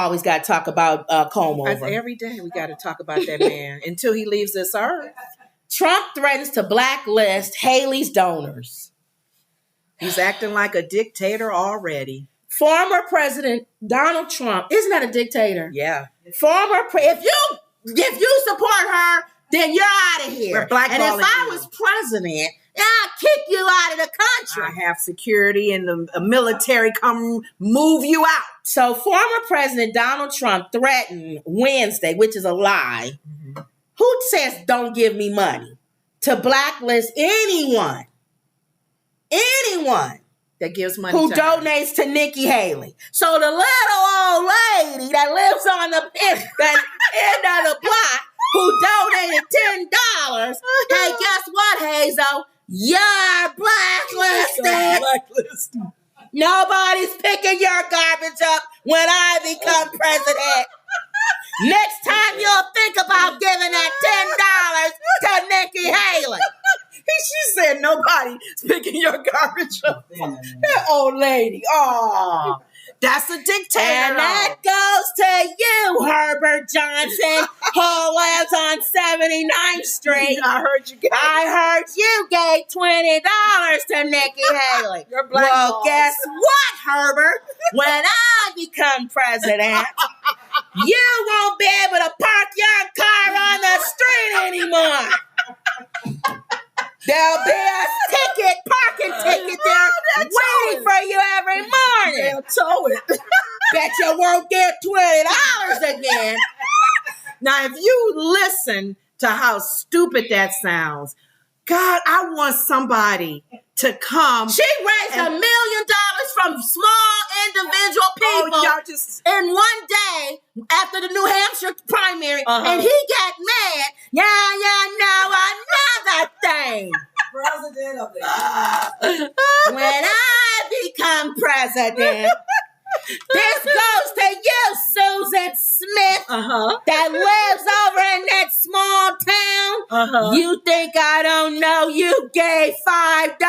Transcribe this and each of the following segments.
always got to talk about comb over. Every day we got to talk about that man until he leaves this earth. Trump threatens to blacklist Haley's donors. He's acting like a dictator already. Former President Donald Trump, isn't that a dictator? Yeah. If you support her, then you're out of here. And if I was president, I'd kick you out of the country. I have security and the military come move you out. So former President Donald Trump threatened Wednesday, which is a lie. Mm-hmm. Who says don't give me money? To blacklist anyone that gives money who donates to Nikki Haley. So the little old lady that lives on the end of the block who donated $10, hey, guess what, Hazel? You're blacklisted. Nobody's picking your garbage up when I become president. Next time you'll think about giving that $10 to Nikki Haley. She said nobody's picking your garbage up. That old lady. Oh, that's a dictator. And that goes to you, Herbert Johnson, who lives on 79th Street. I heard you gave $20 to Nikki Haley. Well, guess what, Herbert? When I become president, you won't be able to park your car on the street anymore. There'll be a parking ticket there waiting for you every morning. They'll tow it. Bet you won't get $20 again. Now, if you listen to how stupid that sounds, God, I want somebody to come. She raised $1 million from small individual people in one day after the New Hampshire primary, and he got mad. Another thing. President of the when I become president, this goes to you, Susan Smith, that lives over in that small town. You think I don't know you gave $5?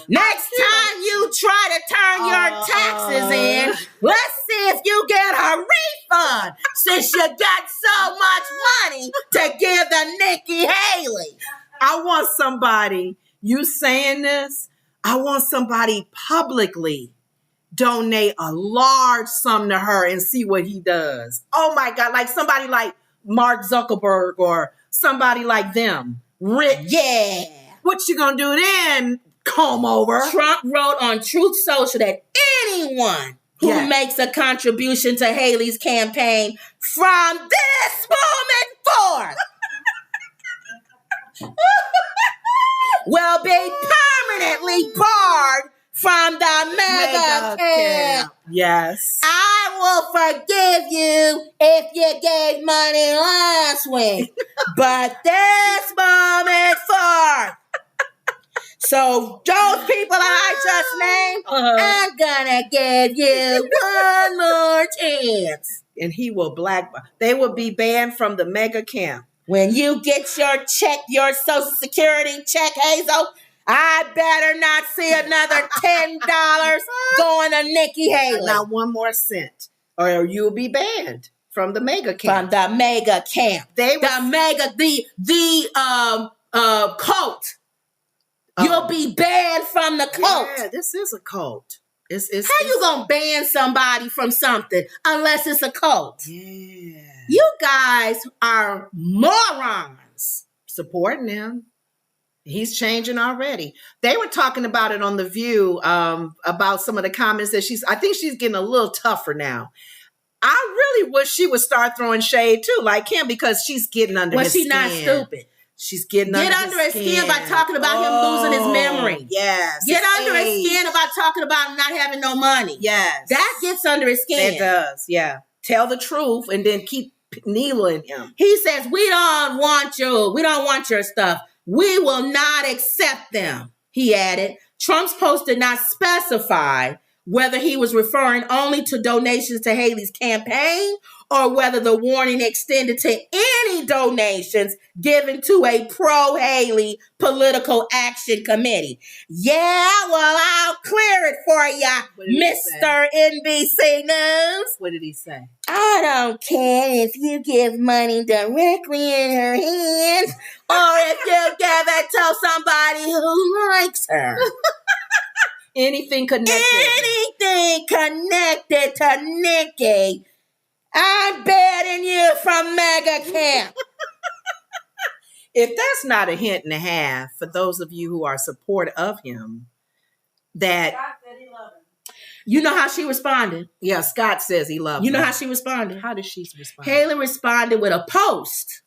Next time you try to turn your taxes in, let's see if you get a refund since you got so much money to give to Nikki Haley. I want somebody, you saying this, I want somebody publicly donate a large sum to her and see what he does. Oh my God, like somebody like Mark Zuckerberg or somebody like them. Rich. Yeah. What you gonna do then, comb over? Trump wrote on Truth Social that anyone who makes a contribution to Haley's campaign from this moment forth will be permanently barred from the mega camp. Yes. I will forgive you if you gave money last week, but this moment forth. So those people that I just named, I'm gonna give you one more chance. And he will they will be banned from the mega camp. When you get your check, your Social Security check, Hazel, I better not see another $10 going to Nikki Haley. Not one more cent, or you'll be banned from the mega camp. From the mega camp. The cult. You'll be banned from the cult. Yeah, this is a cult. How you gonna ban somebody from something unless it's a cult? Yeah. You guys are morons. Supporting him. He's changing already. They were talking about it on The View, about some of the comments that I think she's getting a little tougher now. I really wish she would start throwing shade too, like him, because she's getting under his skin. Well, she's not stupid. She's getting under his skin by talking about him losing his memory. Yes. Get under his skin about talking about him not having no money. Yes. That gets under his skin. It does, yeah. Tell the truth and then keep kneeling him. He says, we don't want your stuff. We will not accept them, he added. Trump's post did not specify whether he was referring only to donations to Haley's campaign or whether the warning extended to any donations given to a pro-Haley political action committee. Yeah, well, I'll clear it for you, Mr. NBC News. What did he say? I don't care if you give money directly in her hands or if you give it to somebody who likes her. Anything connected. Anything connected to Nikki, I'm banning you from mega camp. If that's not a hint and a half for those of you who are supportive of him, that Scott said he loved him. You know how she responded? Yeah, Scott says he loves You know him. how she responded? How did she respond? Haley responded with a post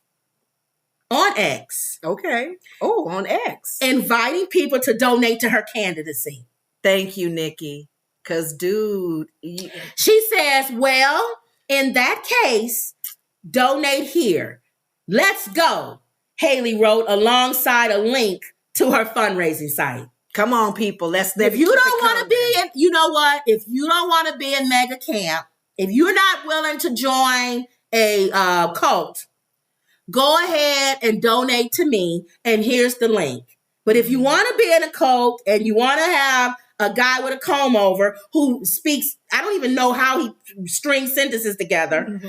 on X. Okay. Oh, on X. Inviting people to donate to her candidacy. Thank you, Nikki. Because, dude. She says, well, in that case, donate here. Let's go. Haley wrote alongside a link to her fundraising site. Come on, people. If you don't want to be in, you know what? If you don't want to be in mega camp, if you're not willing to join a cult, go ahead and donate to me. And here's the link. But if you want to be in a cult and you want to have a guy with a comb over who speaks, I don't even know how he strings sentences together,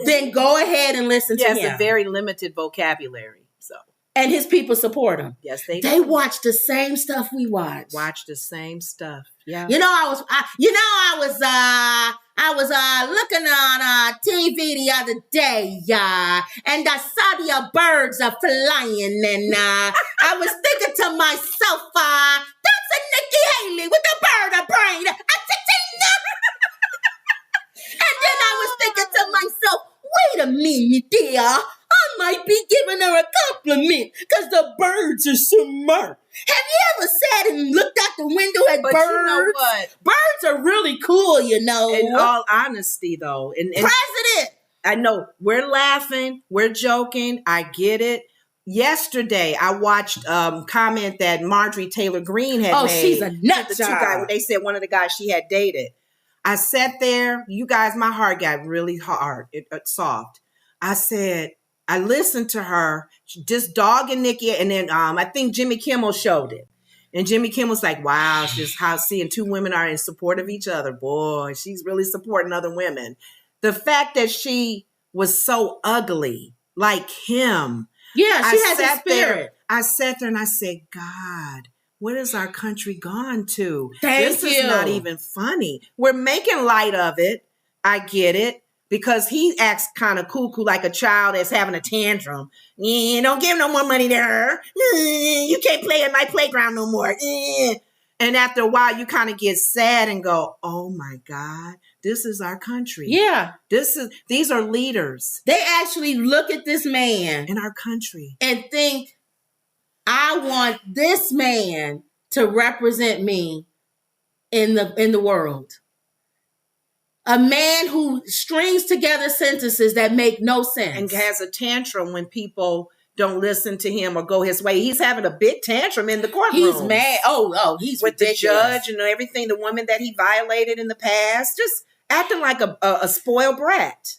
then go ahead and listen to him. He has a very limited vocabulary. So. And his people support him. Yes, they do. They watch the same stuff we watch. Watch the same stuff. Yeah. I was looking on TV the other day, and I saw the birds are flying, and I was thinking to myself, that's a Nikki Haley with the bird brain. And then I was thinking to myself, wait a minute, dear. I might be giving her a compliment because the birds are smart. Have you ever sat and looked out the window at birds? You know what? Birds are really cool, you know. In all honesty, though. President! I know. We're laughing. We're joking. I get it. Yesterday, I watched comment that Marjorie Taylor Greene had made. Oh, she's a nut the two guys. They said one of the guys she had dated. I sat there. You guys, my heart got really hard. Soft. I said, I listened to her just dogging Nikki, and then I think Jimmy Kimmel showed it. And Jimmy Kimmel's like, wow, it's just how seeing two women are in support of each other. Boy, she's really supporting other women. The fact that she was so ugly, like him. Yeah, she has a spirit. I sat there and I said, God, what has our country gone to? This is not even funny. We're making light of it. I get it. Because he acts kind of cuckoo like a child that's having a tantrum. Don't give no more money to her. You can't play at my playground no more. And after a while, you kind of get sad and go, oh my God, this is our country. Yeah. These are leaders. They actually look at this man in our country and think, I want this man to represent me in the world. A man who strings together sentences that make no sense. And has a tantrum when people don't listen to him or go his way. He's having a big tantrum in the courtroom. He's mad. Oh, he's with ridiculous. The judge and everything, the woman that he violated in the past, just acting like a spoiled brat.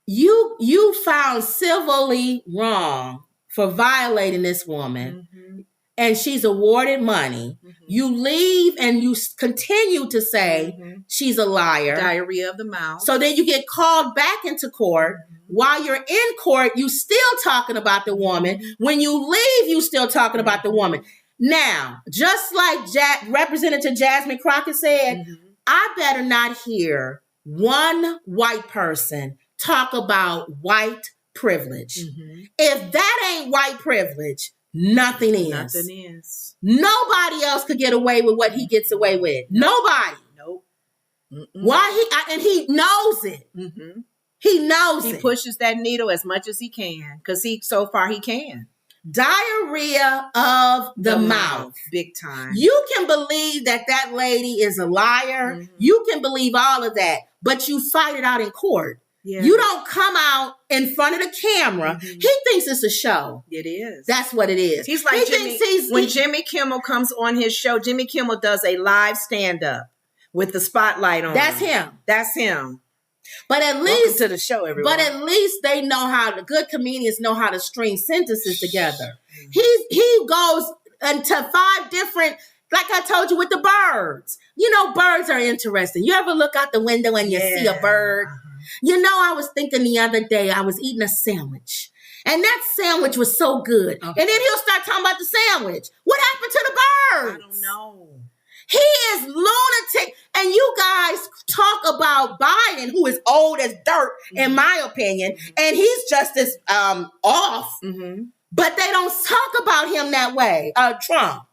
You found civilly wrong for violating this woman. Mm-hmm. And she's awarded money. Mm-hmm. You leave and you continue to say she's a liar. Diarrhea of the mouth. So then you get called back into court. While you're in court, you still talking about the woman. When you leave, you still talking about the woman. Now, just like Representative Jasmine Crockett said, I better not hear one white person talk about white privilege. If that ain't white privilege, nothing is. Nothing is. Nobody else could get away with what he gets away with. Nobody. Nope. Why and he knows it. He knows it. He pushes that needle as much as he can because so far he can. Diarrhea of the mouth. Big time. You can believe that lady is a liar. You can believe all of that, but you fight it out in court. Yeah. You don't come out in front of the camera. He thinks it's a show. It is. That's what it is. He's like when Jimmy Kimmel comes on his show, Jimmy Kimmel does a live stand-up with the spotlight on. That's him. That's him. But at Welcome least to the show, everyone. But at least they know how. The good comedians know how to string sentences together. He goes into 5 different. Like I told you with the birds. You know, birds are interesting. You ever look out the window and you see a bird? You know, I was thinking the other day, I was eating a sandwich. And that sandwich was so good. And then he'll start talking about the sandwich. What happened to the birds? I don't know. He is lunatic. And you guys talk about Biden, who is old as dirt, in my opinion. And he's just as off. But they don't talk about him that way. Trump.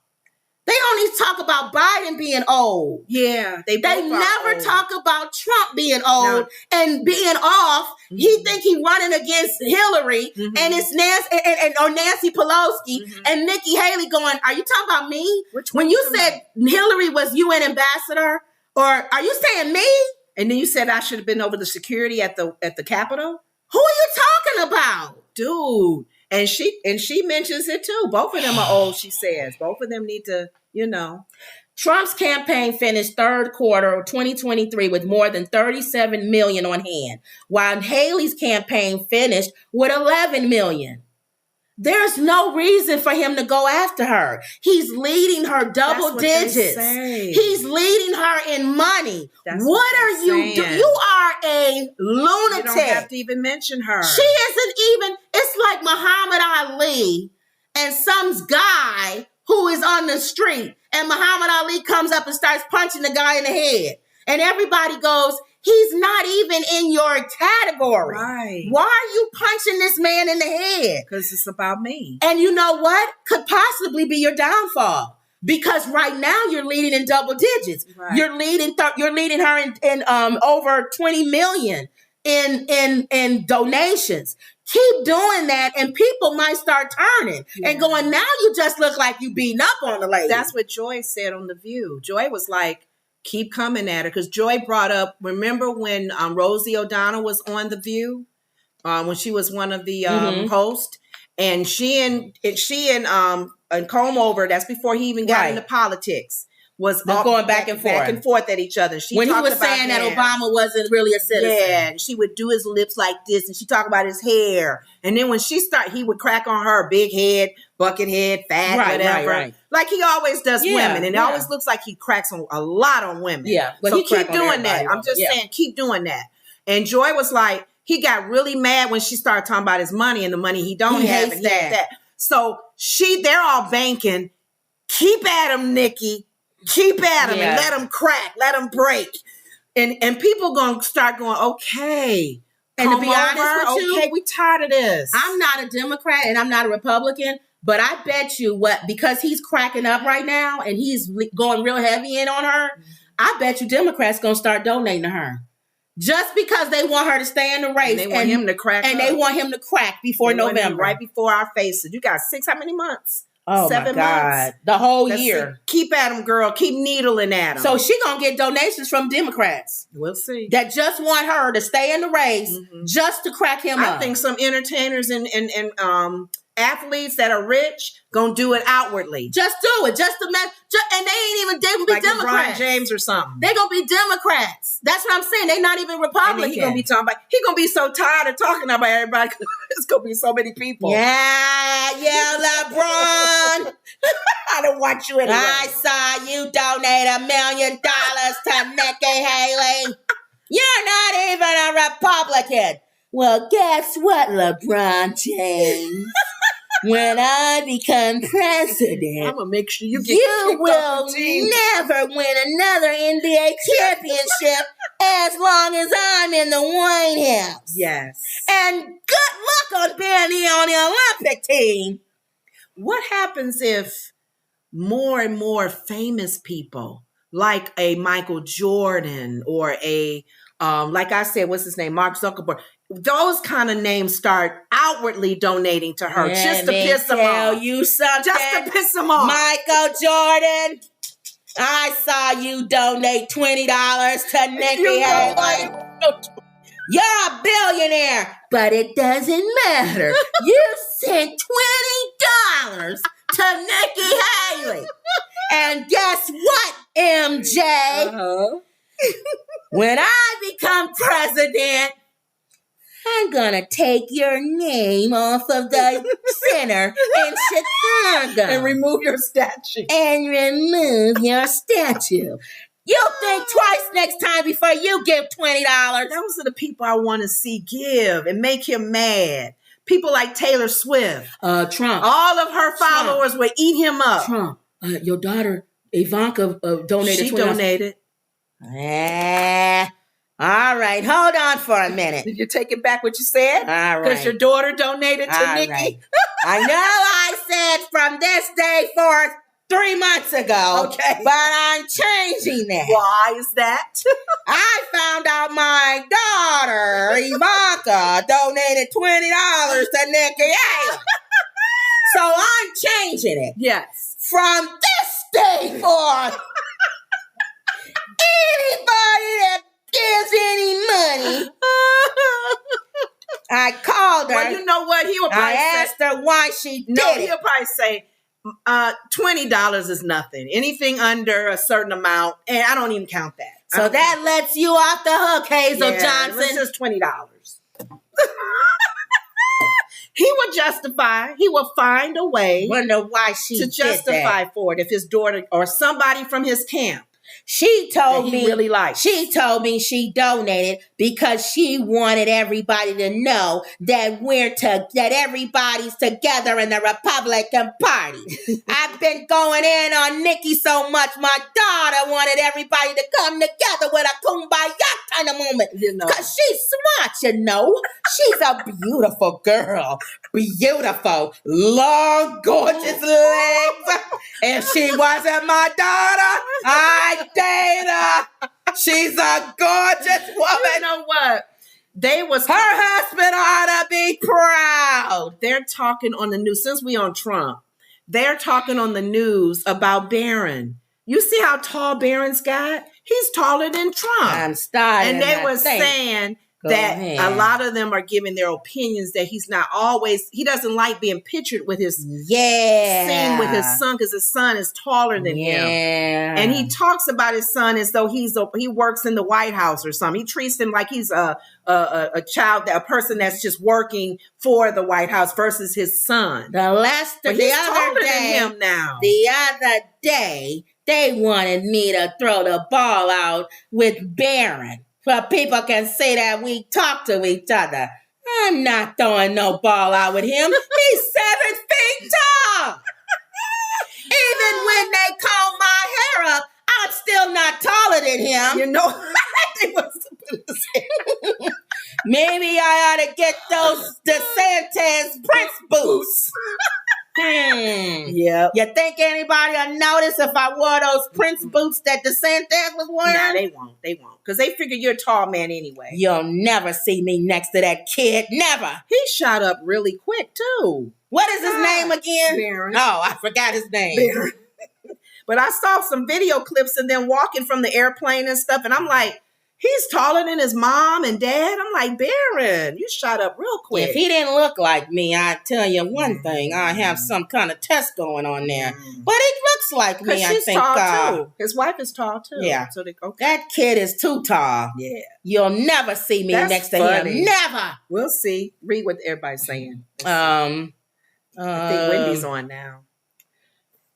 They only talk about Biden being old. Yeah. They never old. Talk about Trump being old and being off. He think he running against Hillary and it's Nancy or Nancy Pelosi and Nikki Haley going, are you talking about me? When you said Hillary was UN ambassador, or are you saying me? And then you said I should have been over the security at the Capitol? Who are you talking about? Dude. And she mentions it too. Both of them are old, she says. Both of them need to, you know. Trump's campaign finished third quarter of 2023 with more than 37 million on hand, while Haley's campaign finished with 11 million. There's no reason for him to go after her. He's leading her double digits. He's leading her in money. What are you doing? You are a lunatic. You don't have to even mention her. She isn't even, it's like Muhammad Ali and some guy who is on the street, and Muhammad Ali comes up and starts punching the guy in the head. And everybody goes, he's not even in your category. Right. Why are you punching this man in the head? Because it's about me. And you know what? Could possibly be your downfall. Because right now you're leading in double digits. Right. You're leading her in over 20 million in donations. Keep doing that, and people might start turning and going, now you just look like you beating up on the lady. That's what Joy said on The View. Joy was like, keep coming at her. Because Joy brought up, remember when Rosie O'Donnell was on The View? When she was one of the hosts? And she and Comb Over, that's before he even got into politics, was going back and forth at each other. When he was saying that Obama wasn't really a citizen. Yeah, and she would do his lips like this, and she talked about his hair. And then when she started, he would crack on her, big head, bucket head, fat, whatever. Right. Like he always does women. And it always looks like he cracks on a lot on women. Yeah, but so he keep doing that. I'm just saying, keep doing that. And Joy was like, he got really mad when she started talking about his money and the money he don't have. And that. So they're all banking. Keep at him, Nikki. Keep at him and let him crack, let him break. And people gonna start going, okay. And to be honest with you, we tired of this. I'm not a Democrat and I'm not a Republican, but I bet you because he's cracking up right now and he's going real heavy in on her, I bet you Democrats gonna start donating to her. Just because they want her to stay in the race. And they want him to crack And they want him to crack before November. Right before our faces. You got how many months? Oh 7 my God. months. The whole year. Keep at him, girl. Keep needling at him. So she gonna get donations from Democrats. We'll see. That just want her to stay in the race just to crack him up. I think some entertainers and athletes that are rich gonna do it outwardly. Just do it. And they ain't even be like Democrats. LeBron James or something. They gonna be Democrats. That's what I'm saying. They not even Republicans. He gonna be so tired of talking about everybody. It's gonna be so many people. Yeah, LeBron. I don't want you anyway. I saw you donate $1 million to Nikki Haley. You're not even a Republican. Well, guess what, LeBron James? When I become president, I'm gonna make sure you will never win another NBA championship as long as I'm in the White House. Yes. And good luck on being on the Olympic team. What happens if more and more famous people, like a Michael Jordan or a, like I said, what's his name, Mark Zuckerberg, those kind of names start outwardly donating to her just to piss them off. Tell you something. Just to piss them off. Michael Jordan, I saw you donate $20 to Nikki Haley. You're a billionaire, but it doesn't matter. You sent $20 to Nikki Haley. And guess what, MJ? when I become president, I'm gonna take your name off of the center in Chicago. And remove your statue. You think twice next time before you give $20. Those are the people I want to see give and make him mad. People like Taylor Swift. Trump. All of her followers would eat him up. Trump. Your daughter, Ivanka, donated $20. She donated. All right. Hold on for a minute. Did you take it back what you said? All right. Because your daughter donated to Nikki. Right. I know I said from this day forth 3 months ago. Okay. But I'm changing that. Why is that? I found out my daughter, Ivanka, donated $20 to Nikki Haley. So I'm changing it. Yes. From this day forth, anybody that gives any money, I called her. Well, you know what? He would probably asked her why she did it. He'll probably say, $20 is nothing. Anything under a certain amount, and I don't even count that. So that lets you off the hook, Hazel Johnson. It's just $20. He would justify. He will find a way. Wonder why she to justify for it if his daughter or somebody from his camp. She told me really liked. She told me she donated because she wanted everybody to know that that everybody's together in the Republican Party. I've been going in on Nikki so much. My daughter wanted everybody to come together with a kumbaya kind of moment. Because she's smart, She's a beautiful girl. Beautiful. Long, gorgeous legs. If she wasn't my daughter, I'd date her. She's a gorgeous woman. You know what? Her husband ought to be proud. They're talking on the news. Since we on Trump, they're talking on the news about Barron. You see how tall Barron's got? He's taller than Trump. I'm starting. And they were saying that a lot of them are giving their opinions that he doesn't like being pictured with his scene with his son because his son is taller than him. And he talks about his son as though he works in the White House or something. He treats him like he's a a person that's just working for the White House versus his son. The other day, they wanted me to throw the ball out with Barron. So people can say that we talk to each other. I'm not throwing no ball out with him. He's 7 feet tall. Even when they comb my hair up, I'm still not taller than him. Maybe I ought to get those DeSantis Prince boots. Yeah. You think anybody will notice if I wore those Prince boots that DeSantis was wearing? Nah, they won't. They won't. Because they figure you're a tall man anyway. You'll never see me next to that kid. Never. He shot up really quick, too. What is his name again? Barron. Oh, I forgot his name. Barron. But I saw some video clips of them walking from the airplane and stuff, and I'm like, he's taller than his mom and dad. I'm like, Barron, you shot up real quick. If he didn't look like me, I'd tell you one thing. I have some kind of test going on there. But he looks like me, I think. She's tall, too. His wife is tall, too. Yeah. So that kid is too tall. Yeah. You'll never see me next to him. Never. We'll see. Read what everybody's saying. I think Wendy's on now.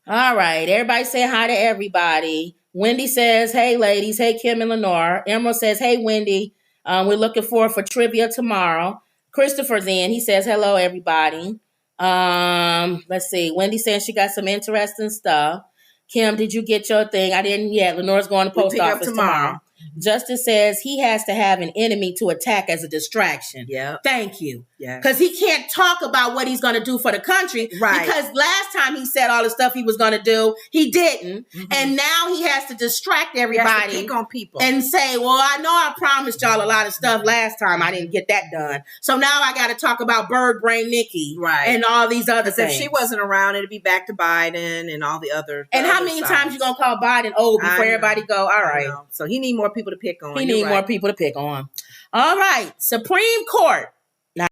All right. Everybody say hi to everybody. Wendy says, hey, ladies. Hey, Kim and Lenore. Emerald says, hey, Wendy. We're looking forward for trivia tomorrow. Christopher's in. He says, hello, everybody. Let's see. Wendy says she got some interesting stuff. Kim, did you get your thing? I didn't yet. Lenore's going to post office tomorrow. Justice says he has to have an enemy to attack as a distraction. Yeah. Thank you. Yeah. Because he can't talk about what he's going to do for the country. Right. Because last time he said all the stuff he was going to do, he didn't. Mm-hmm. And now he has to distract everybody. He has to pick on people. And say, well, I know I promised y'all a lot of stuff last time. I didn't get that done. So now I got to talk about Bird Brain Nikki. Right. And all these other things. If she wasn't around, it'd be back to Biden and all the other. And how many times you going to call Biden old before everybody go, all right. So he need more people to pick on. He need more people to pick on. All right. Supreme Court